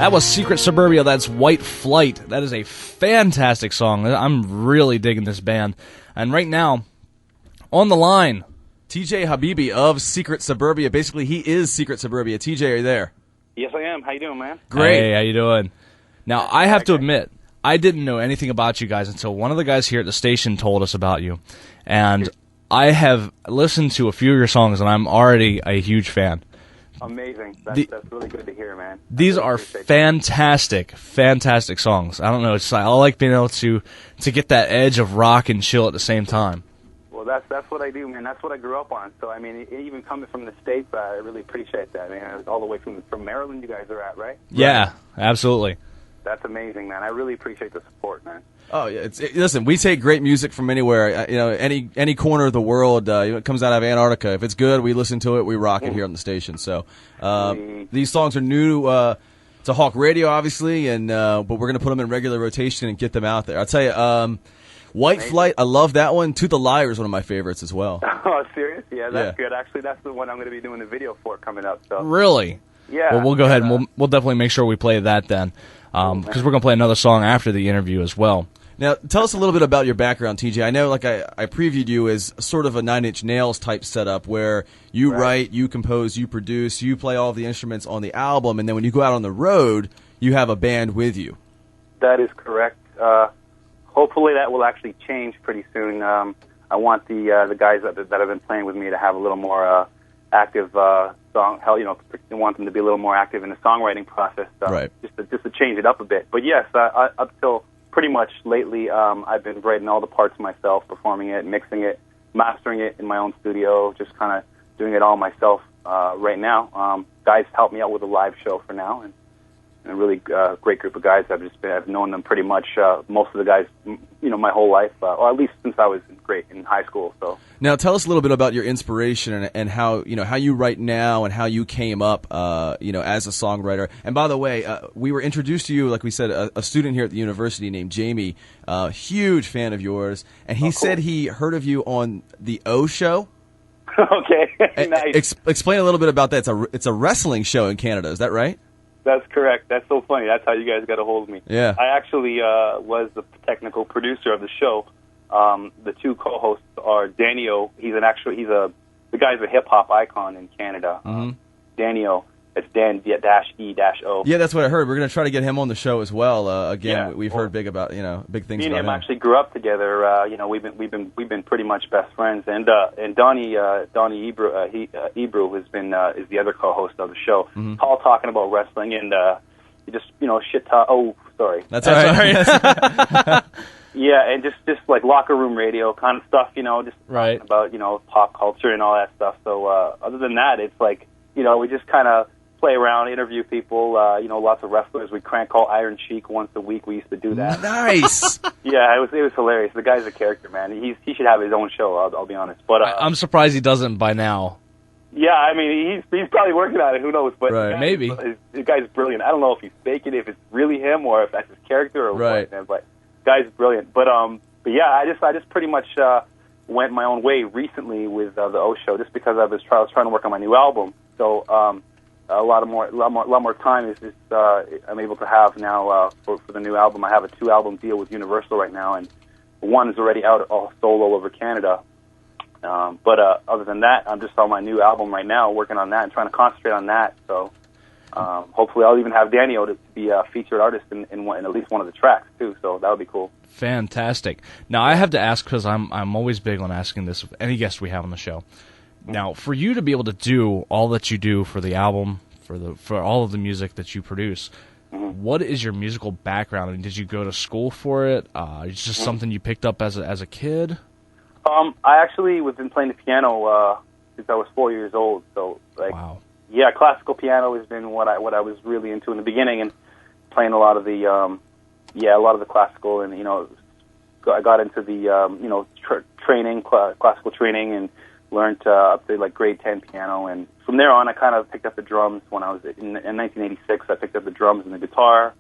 That was Secret Suburbia. That's White Flight. That is a fantastic song. I'm really digging this band. And right now, on the line, TJ Habibi of Secret Suburbia. Basically, he is Secret Suburbia. TJ, are you there? Yes, I am. How you doing, man? Great. Hey, how you doing? Now, I have to admit, I didn't know anything about you guys until one of the guys here at the station told us about you. And I have listened to a few of your songs, and I'm already a huge fan. Amazing. That's really good to hear, man. These are fantastic songs. I don't know. It's I like being able to get that edge of rock and chill at the same time. Well, that's what I do, man. That's what I grew up on. So, I mean, even coming from the States, I really appreciate that, man. All the way from Maryland you guys are at, right? Yeah, absolutely. That's amazing, man. I really appreciate the support, man. Oh yeah, listen. We take great music from anywhere. You know, any corner of the world. It comes out of Antarctica. If it's good, we listen to it. We rock it here on the station. So these songs are new to Hawk Radio, obviously, and but we're gonna put them in regular rotation and get them out there. I'll tell you, White Flight. I love that one. To the Liar is one of my favorites as well. Oh, serious? Yeah, that's good. Actually, that's the one I'm gonna be doing the video for coming up. So really? Yeah. Well, we'll go ahead and we'll definitely make sure we play that then, because we're gonna play another song after the interview as well. Now, tell us a little bit about your background, TJ. I know, like I previewed you as sort of a Nine Inch Nails type setup where you write, you compose, you produce, you play all of the instruments on the album, and then when you go out on the road, you have a band with you. That is correct. Hopefully that will actually change pretty soon. I want the guys that have been playing with me to have a little more active I want them to be a little more active in the songwriting process, just to change it up a bit. But yes, up till pretty much lately, I've been writing all the parts myself, performing it, mixing it, mastering it in my own studio, just kind of doing it all myself right now. Guys help me out with a live show for now, and a really great group of guys. I've known them pretty much most of the guys, my whole life, or at least since I was in high school. So now, tell us a little bit about your inspiration and how you write now and how you came up, as a songwriter. And by the way, we were introduced to you, like we said, a student here at the university named Jamie, huge fan of yours, and he said he heard of you on the O Show. Okay, nice. Explain a little bit about that. It's a wrestling show in Canada. Is that right? That's correct. That's so funny. That's how you guys got a hold of me. Yeah. I actually was the technical producer of the show. The two co-hosts are Danio. The guy's a hip hop icon in Canada. Danio. It's Dan-E-O. Yeah, that's what I heard. We're going to try to get him on the show as well. We've heard big things me about and him. him actually grew up together. We've been pretty much best friends. And Donnie Ebru has been is the other co-host of the show. All talking about wrestling and shit talk. Oh, sorry. That's all right. Yeah, and just like locker room radio kind of stuff. Just talking about pop culture and all that stuff. So other than that, it's like we just kind of play around, interview people, lots of wrestlers. We crank call Iron Sheik once a week. We used to do that. Nice. Yeah, it was hilarious. The guy's a character, man. He should have his own show. I'll be honest. But I'm surprised he doesn't by now. Yeah, I mean he's probably working on it. Who knows? But maybe the guy's brilliant. I don't know if he's faking it, if it's really him, or if that's his character or what. Man, but guy's brilliant. But yeah, I just pretty much went my own way recently with the O Show, just because I was trying to work on my new album. So a lot more time is I'm able to have now for the new album. I have a 2-album deal with Universal right now, and one is already out all solo over Canada. But other than that, I'm just on my new album right now, working on that and trying to concentrate on that. So hopefully I'll even have Danio to be a featured artist in at least one of the tracks too. So that would be cool. Fantastic. Now I have to ask, because I'm always big on asking this of any guest we have on the show. Now, for you to be able to do all that you do for the album, for all of the music that you produce, what is your musical background? I mean, did you go to school for it? It's just something you picked up as a kid? I actually was been playing the piano since I was 4 years old. So wow. Yeah, classical piano has been what I was really into in the beginning, and playing a lot of the classical, and I got into the classical training, and learned up to like grade 10 piano, and from there on I kind of picked up the drums. When I was in 1986, I picked up the drums and the guitar.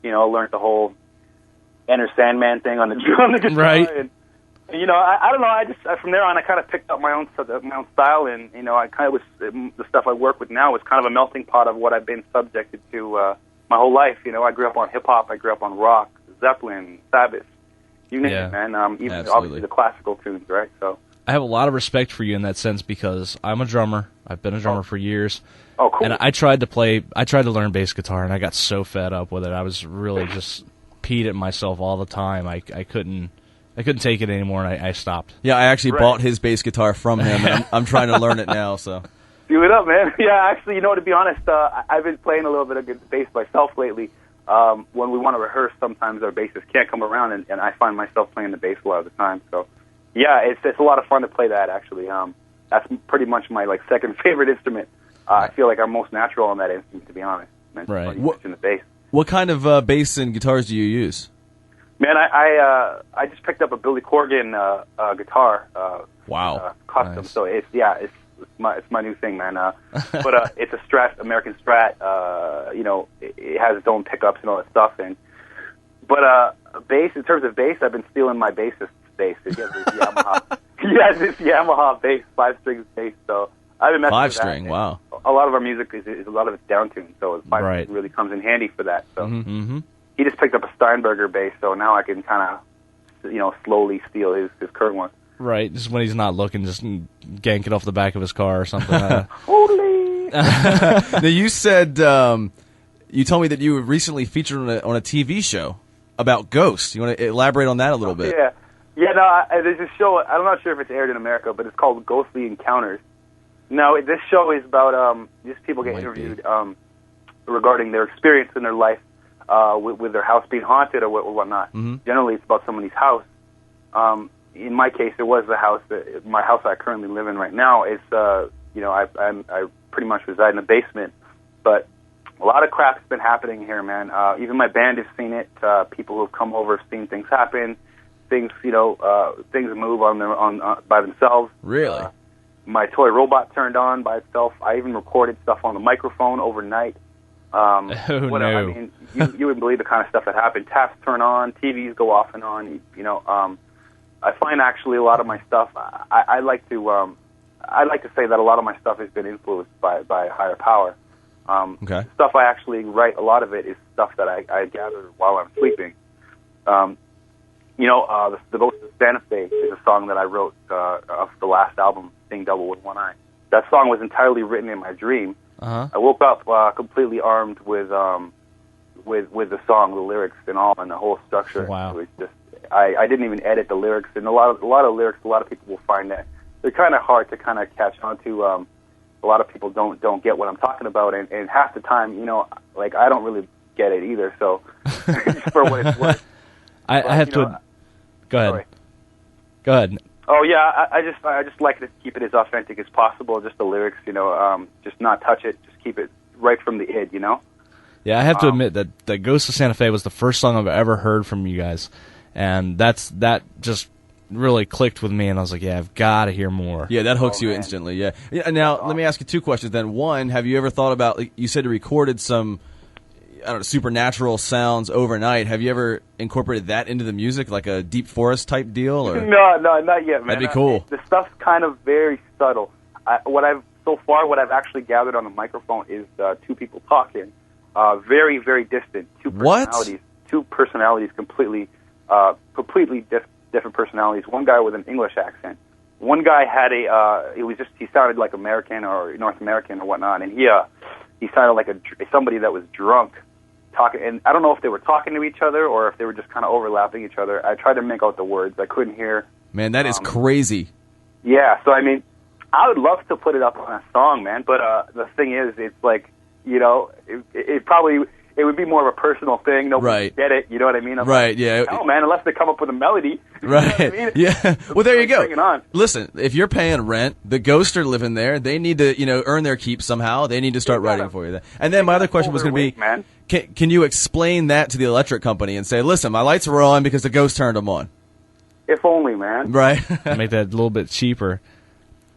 Learned the whole Enter Sandman thing on the guitar. Right. And, I don't know. I just from there on I kind of picked up my own style, and I kind of was the stuff I work with now is kind of a melting pot of what I've been subjected to my whole life. You know, I grew up on hip hop, I grew up on rock, Zeppelin, Sabbath, you name it, man. Even Absolutely. obviously the classical tunes, right? So I have a lot of respect for you in that sense because I'm a drummer. I've been a drummer for years. oh, cool. And I tried to learn bass guitar, and I got so fed up with it. I was really just peed at myself all the time. I couldn't take it anymore, and I stopped. Yeah, I actually bought his bass guitar from him, and I'm trying to learn it now. So Do it up, man. Yeah, actually, you know, to be honest, I've been playing a little bit of good bass myself lately. When we want to rehearse, sometimes our bassists can't come around, and I find myself playing the bass a lot of the time. So, yeah, it's a lot of fun to play that, actually. That's pretty much my, like, second favorite instrument. I feel like I'm most natural on that instrument, to be honest. Right. You mentioned the bass. what kind of bass and guitars do you use? Man, I just picked up a Billy Corgan guitar. Wow. Custom. Nice. So it's my new thing, man. But it's a Strat, American Strat. You know, it has its own pickups and all that stuff. But bass, in terms of bass, I've been stealing my bassist's bass. He has this Yamaha. He has this Yamaha bass, 5-string bass. So I've been messing with that. 5-string. Wow. A lot of our music is a lot of it's downtuned, so the 5-string really comes in handy for that. So he just picked up a Steinberger bass, so now I can kind of, you know, slowly steal his current one. Right, just when he's not looking, just gank it off the back of his car or something. Holy! Now you said you told me that you were recently featured on a TV show about ghosts. You want to elaborate on that a little bit? Yeah. No, there's this show. I'm not sure if it's aired in America, but it's called Ghostly Encounters. No, this show is about these people get interviewed regarding their experience in their life with their house being haunted or whatnot. Generally, it's about somebody's house. In my case, it was the house my house I currently live in right now. It's you know, I pretty much reside in the basement, but a lot of crap's been happening here, man. Even my band has seen it. People who have come over have seen things happen. Things, you know, things move on by themselves. Really? My toy robot turned on by itself. I even recorded stuff on the microphone overnight. Oh, no. I mean, you wouldn't believe the kind of stuff that happened. Taps turn on, TVs go off and on. You know, I find actually a lot of my stuff. I like to say that a lot of my stuff has been influenced by a higher power. Okay. Stuff I actually write, a lot of it is stuff that I gather while I'm sleeping. You know, the Ghost of Santa Fe is a song that I wrote of the last album, Seeing Double with One Eye. That song was entirely written in my dream. I woke up completely armed with the song, the lyrics, and all, and the whole structure. Wow. It was just I didn't even edit the lyrics, and a lot of lyrics. A lot of people will find that they're kind of hard to kind of catch on to. A lot of people don't get what I'm talking about, and half the time, you know, like I don't really get it either. So, for what it's worth. I have to. Go ahead. Sorry. Go ahead. Oh yeah, I just like to keep it as authentic as possible. Just the lyrics, you know, just not touch it. Just keep it right from the id, you know. Yeah, I have to admit that Ghost of Santa Fe was the first song I've ever heard from you guys, and that just really clicked with me, and I was like, yeah, I've got to hear more. Yeah, that hooks you instantly. Yeah. Now let me ask you two questions. Then one, have you ever thought about? Like, you said you recorded some, I don't know, supernatural sounds overnight. Have you ever incorporated that into the music, like a deep forest type deal? Or? No, not yet, man. That'd be cool. The stuff's kind of very subtle. What I've actually gathered on the microphone is two people talking, very, very distant. Two personalities, completely different personalities. One guy with an English accent. One guy had he sounded like American or North American or whatnot, and he sounded like somebody that was drunk. Talking, and I don't know if they were talking to each other or if they were just kind of overlapping each other. I tried to make out the words. I couldn't hear. Man, that is crazy. Yeah, so I mean, I would love to put it up on a song, man. But the thing is, it's like, you know, it would be more of a personal thing. Nobody would get it. You know what I mean? Yeah. Oh man, unless they come up with a melody. Right. You know what I mean? Yeah. Well, there you go. Bring it on. Listen, if you're paying rent, the ghosts are living there. They need to, you know, earn their keep somehow. They need to start writing for you. And then my other question was going to be, man. Can you explain that to the electric company and say, listen, my lights were on because the ghost turned them on? If only, man. Right. Make that a little bit cheaper.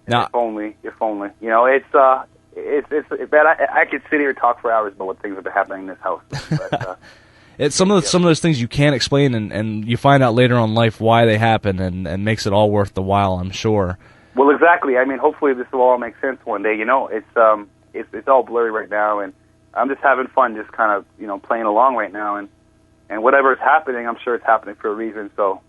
Now, if only. You know, it's man, I could sit here and talk for hours about what things have been happening in this house. But, it's some of those things you can't explain, and you find out later on in life why they happen, and makes it all worth the while, I'm sure. Well, exactly. I mean, hopefully this will all make sense one day. You know, it's all blurry right now, and I'm just having fun, just kind of, you know, playing along right now, and whatever is happening, I'm sure it's happening for a reason. So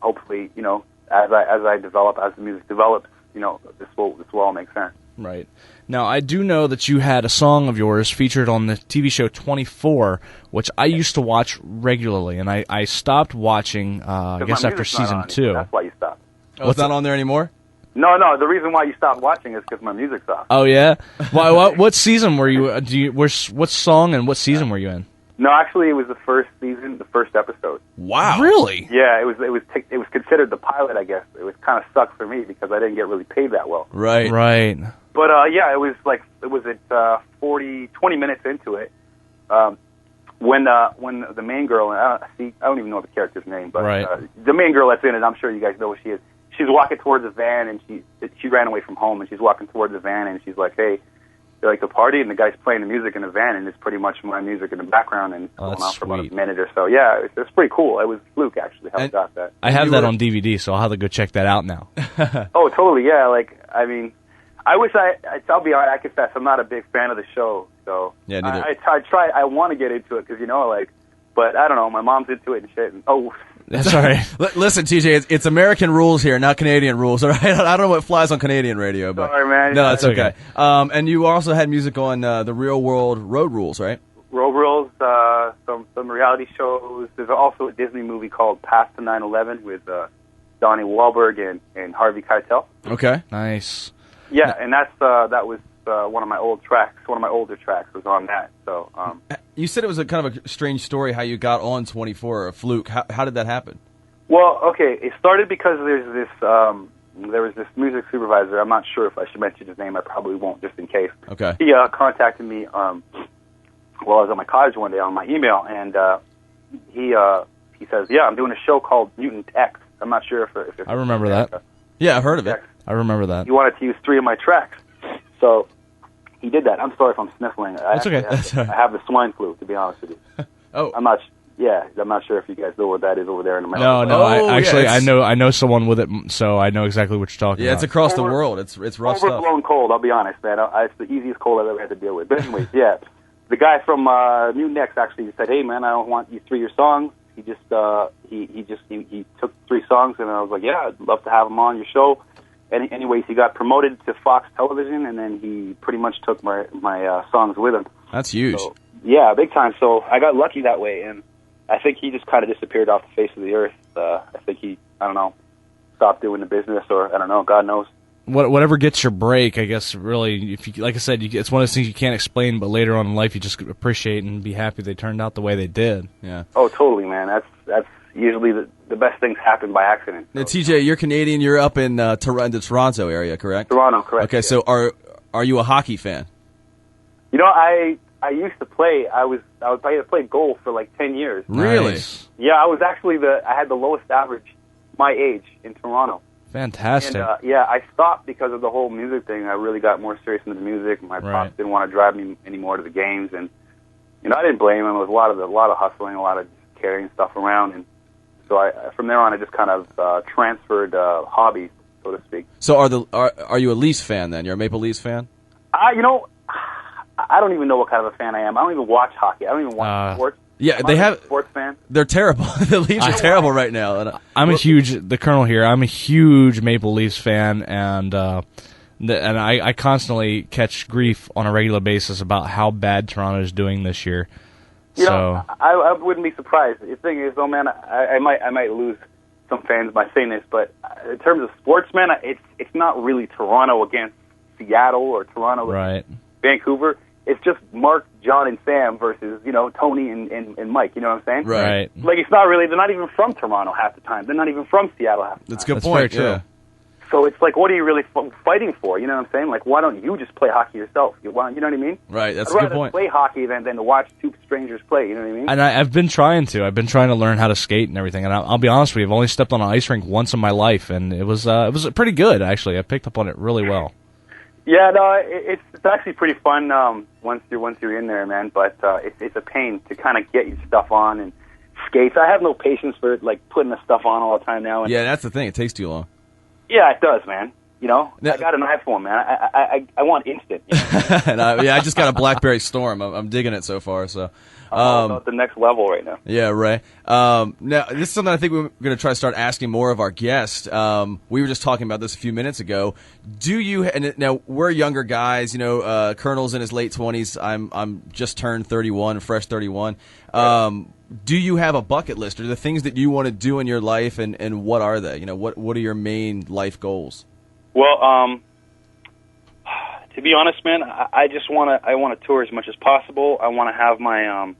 hopefully, you know, as I develop, as the music develops, you know, this will all make sense. Right. Now, I do know that you had a song of yours featured on the TV show 24, which I used to watch regularly, and I stopped watching, I guess, after season 2. That's why you stopped. Oh, it's not on there anymore? No, the reason why you stopped watching is because my music's off. Oh, yeah? What season were you, what song and what season were you in? No, actually, it was the first season, the first episode. Wow. Really? Yeah, it was considered the pilot, I guess. It was kind of sucked for me because I didn't get really paid that well. Right. But yeah, it was 20 minutes into it, when the main girl, I don't even know the character's name, but right. The main girl that's in it, I'm sure you guys know who she is. She's walking towards the van, and she ran away from home, and she's walking towards the van, and she's like, "Hey, you like to party?" And the guy's playing the music in the van, and it's pretty much my music in the background, and it's going on for about a minute or so. Yeah, it's pretty cool. It was fluke, actually, how I got that. I have that on DVD, so I'll have to go check that out now. Oh, totally, yeah. Like, I mean, I'll be honest, I confess, I'm not a big fan of the show, so yeah, neither. I want to get into it, because, you know, like, but I don't know, my mom's into it and shit, and that's all right. Listen, TJ, it's American rules here, not Canadian rules, all right? I don't know what flies on Canadian radio, but sorry, man. No, it's okay. And you also had music on the Real World Road Rules, right? Road Rules, some reality shows. There's also a Disney movie called Past the 9/11 with Donnie Wahlberg and Harvey Keitel. Okay, nice. Yeah, and that was one of my older tracks was on that. So you said it was a kind of a strange story how you got on 24, a fluke. How did that happen? Well, okay, it started because there was this music supervisor. I'm not sure if I should mention his name. I probably won't, just in case. Okay. He contacted me while I was at my college one day on my email, and he says, "Yeah, I'm doing a show called Mutant X." I'm not sure if I remember that. Yeah, I've heard of it. I remember that. He wanted to use 3 of my tracks. So he did that. I'm sorry if I'm sniffling. That's okay. I have the swine flu, to be honest with you. Oh. I'm not sure if you guys know what that is over there in America. No. Yeah, I know someone with it, so I know exactly what you're talking about. Yeah, it's across the world. It's rough stuff. Overblown cold, I'll be honest, man. It's the easiest cold I've ever had to deal with. But anyways, yeah. The guy from Mutant X actually said, "Hey, man, I don't want you 3 of your songs." He just he took 3 songs, and I was like, "Yeah, I'd love to have him on your show." Anyways, he got promoted to Fox Television, and then he pretty much took my songs with him. That's huge. So, yeah, big time. So I got lucky that way, and I think he just kind of disappeared off the face of the earth. I think he, I don't know, stopped doing the business, or I don't know, God knows. Whatever gets your break, I guess, really, if you, like I said, it's one of those things you can't explain, but later on in life you just appreciate and be happy they turned out the way they did. Yeah. Oh, totally, man. That's usually the best things happen by accident. So. Now, TJ, you're Canadian. You're up in the Toronto area, correct? Toronto, correct. Okay, yeah. so are you a hockey fan? You know, I used to play. I played goal for like 10 years. Really? Nice. Yeah, I had the lowest average my age in Toronto. Fantastic. And yeah, I stopped because of the whole music thing. I really got more serious into the music. My pops didn't want to drive me anymore to the games, and you know, I didn't blame him. It was a lot of hustling, a lot of carrying stuff around, and so from there on, I just kind of transferred hobbies, so to speak. So are you a Leafs fan then? You're a Maple Leafs fan? You know, I don't even know what kind of a fan I am. I don't even watch hockey. I don't even watch sports. Yeah, I'm they not have. a sports fan. They're terrible. The Leafs are terrible right now. The Colonel here. I'm a huge Maple Leafs fan, and I constantly catch grief on a regular basis about how bad Toronto is doing this year. You know, I wouldn't be surprised. The thing is, though, man, I might lose some fans by saying this, but in terms of sports, man, it's not really Toronto against Seattle or Toronto against Vancouver. It's just Mark, John, and Sam versus, you know, Tony and Mike. You know what I'm saying? Right. Like, it's not really. They're not even from Toronto half the time. They're not even from Seattle half the time. That's a good point. Very true. Yeah. So it's like, what are you really fighting for? You know what I'm saying? Like, why don't you just play hockey yourself? You know what I mean? Right. That's I'd a good rather point. play hockey than to watch 2 strangers play. You know what I mean? And I've been trying to. I've been trying to learn how to skate and everything. And I'll be honest with you, I've only stepped on an ice rink once in my life, and it was pretty good actually. I picked up on it really well. Yeah, no, it's actually pretty fun once you're in there, man. But it's a pain to kind of get your stuff on and skates. I have no patience for like putting the stuff on all the time now. And Yeah, that's the thing. It takes too long. yeah, it does, man. I got an iPhone, man. I want instant. And I just got a BlackBerry Storm. I'm digging it so far. So I'm at the next level right now. Yeah, right. Now, this is something I think we're going to try to start asking more of our guests. We were just talking about this a few minutes ago. Now, we're younger guys, Colonel's in his late 20s. I'm just turned 31, fresh 31. Do you have a bucket list, or the things that you want to do in your life, and what are they? What are your main life goals? Well, to be honest, man, I want to tour as much as possible. I want to have my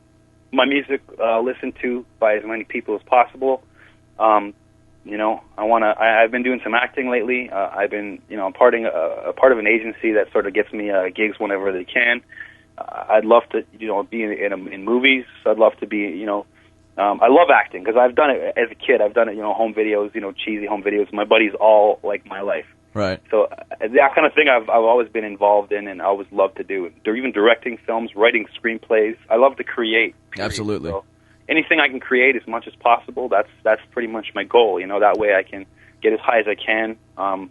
my music listened to by as many people as possible. I've been doing some acting lately. I've been, a part of an agency that sort of gets me gigs whenever they can. I'd love to, be in movies. I'd love to be, I love acting because I've done it as a kid. I've done it, home videos, cheesy home videos. My buddies all like my life. Right. So that kind of thing I've always been involved in, and I always loved to do. Even directing films, writing screenplays. I love to create. Absolutely. So anything I can create as much as possible, that's pretty much my goal. That way I can get as high as I can. While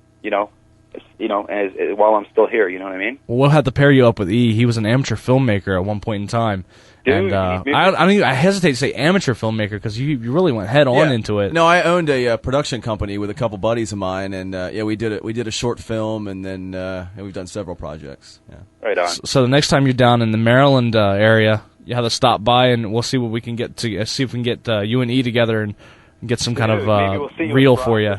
I'm still here. You know what I mean? Well, we'll have to pair you up with E. He was an amateur filmmaker at one point in time. Dude, and I hesitate to say amateur filmmaker because you really went head on into it. No, I owned a production company with a couple buddies of mine, and we did a short film, and then we've done several projects. Yeah. Right on. So the next time you're down in the Maryland area, you have to stop by, and we'll see what we can get to. See if we can get you and E together and get some kind of reel for you.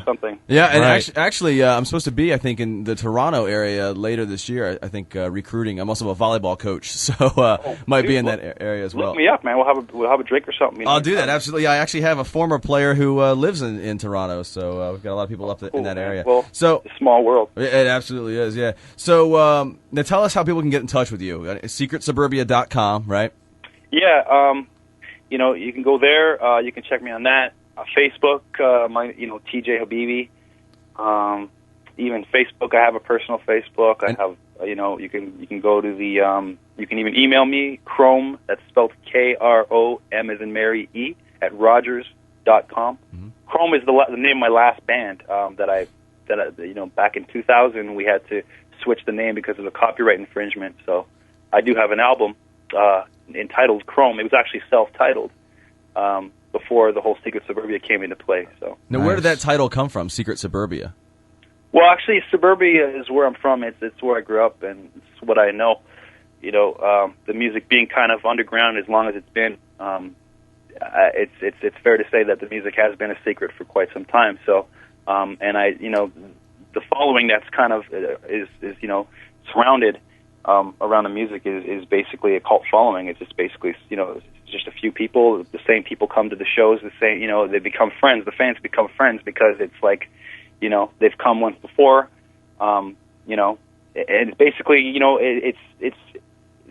Yeah, and right. actually, I'm supposed to be, I think, in the Toronto area later this year. I think recruiting. I'm also a volleyball coach, so might be in that area as well. Look me up, man. We'll have a drink or something. I'll do that. Absolutely. I actually have a former player who lives in Toronto, so we've got a lot of people up in that area. Well, so it's a small world. It absolutely is. Yeah. So now tell us how people can get in touch with you. SecretSuburbia.com, right? Yeah. You can go there. You can check me on that. Facebook, TJ Habibi. Even Facebook, I have a personal Facebook. I have, you can go to the, you can even email me, Chrome, that's spelled K-R-O-M as in Mary E, at Rogers.com. Mm-hmm. Chrome is the name of my last band that back in 2000 we had to switch the name because of the copyright infringement. So I do have an album entitled Chrome. It was actually self-titled. Before the whole Secret Suburbia came into play. So now, where did that title come from, Secret Suburbia? Well, actually, Suburbia is where I'm from. It's where I grew up, and it's what I know. The music being kind of underground as long as it's been, it's fair to say that the music has been a secret for quite some time. So, and the following that's kind of is surrounded around the music is basically a cult following. It's just basically just a few people. The same people come to the shows. The same, they become friends. The fans become friends because it's like, they've come once before. And basically, it's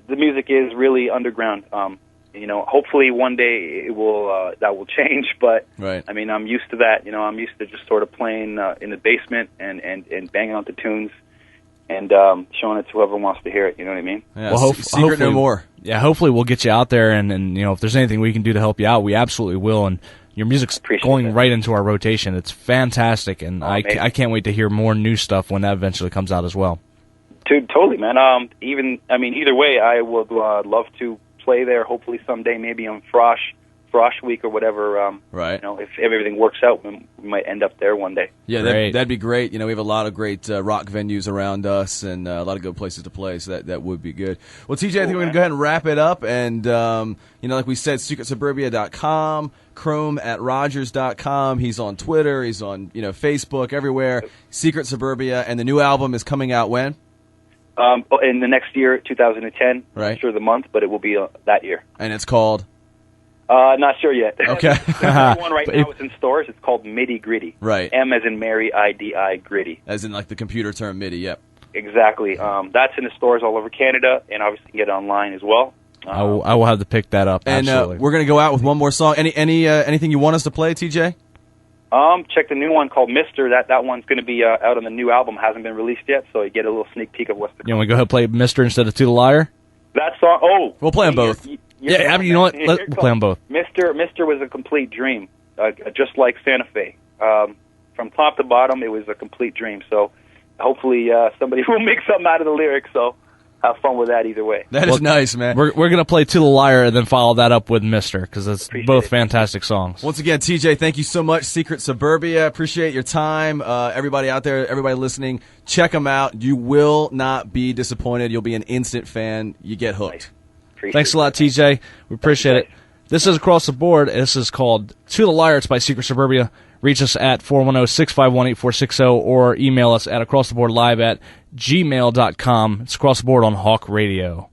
the music is really underground. Hopefully one day it will that will change. But right. I mean, I'm used to that. I'm used to just sort of playing in the basement and banging out the tunes. And showing it to whoever wants to hear it, you know what I mean? Yeah, well, secret no more. Yeah, hopefully we'll get you out there, and if there's anything we can do to help you out, we absolutely will. And your music's going right into our rotation. It's fantastic, and I can't wait to hear more new stuff when that eventually comes out as well. Dude, totally, man. Either way, I would love to play there. Hopefully someday, maybe on Frosh Week or whatever. Right. If everything works out, we might end up there one day. Yeah, that'd be great. We have a lot of great rock venues around us and a lot of good places to play, so that would be good. Well, TJ, I think we're going to go ahead and wrap it up. And, like we said, SecretSuburbia.com, Chrome at Rogers.com. He's on Twitter. He's on, Facebook, everywhere. Secret Suburbia. And the new album is coming out when? In the next year, 2010. Right. Not sure the month, but it will be that year. And it's called? Not sure yet. Okay. There's one right now. It's in stores. It's called MIDI Gritty. Right. M as in Mary, I-D-I, Gritty. As in like the computer term MIDI, yep. Exactly. That's in the stores all over Canada, and obviously you can get it online as well. I will have to pick that up. And absolutely. We're going to go out with one more song. Anything you want us to play, TJ? Check the new one called Mister. That one's going to be out on the new album. Hasn't been released yet, so you get a little sneak peek of what's to come. You want to go ahead and play Mister instead of To the Liar? That song. Oh, we'll play them both. Yeah, you know what? We'll play them both. Mister was a complete dream, just like Santa Fe. From top to bottom, it was a complete dream. So hopefully somebody will make something out of the lyrics. So have fun with that either way. That is nice, man. We're going to play To the Liar and then follow that up with Mister, because it's both fantastic songs. Once again, TJ, thank you so much. Secret Suburbia, appreciate your time. Everybody out there, everybody listening, check them out. You will not be disappointed. You'll be an instant fan. You get hooked. Thanks a lot, TJ. We appreciate it. This is Across the Board. This is called To the Liar. It's by Secret Suburbia. Reach us at 410-651-8460 or email us at acrosstheboardlive@gmail.com. It's Across the Board on Hawk Radio.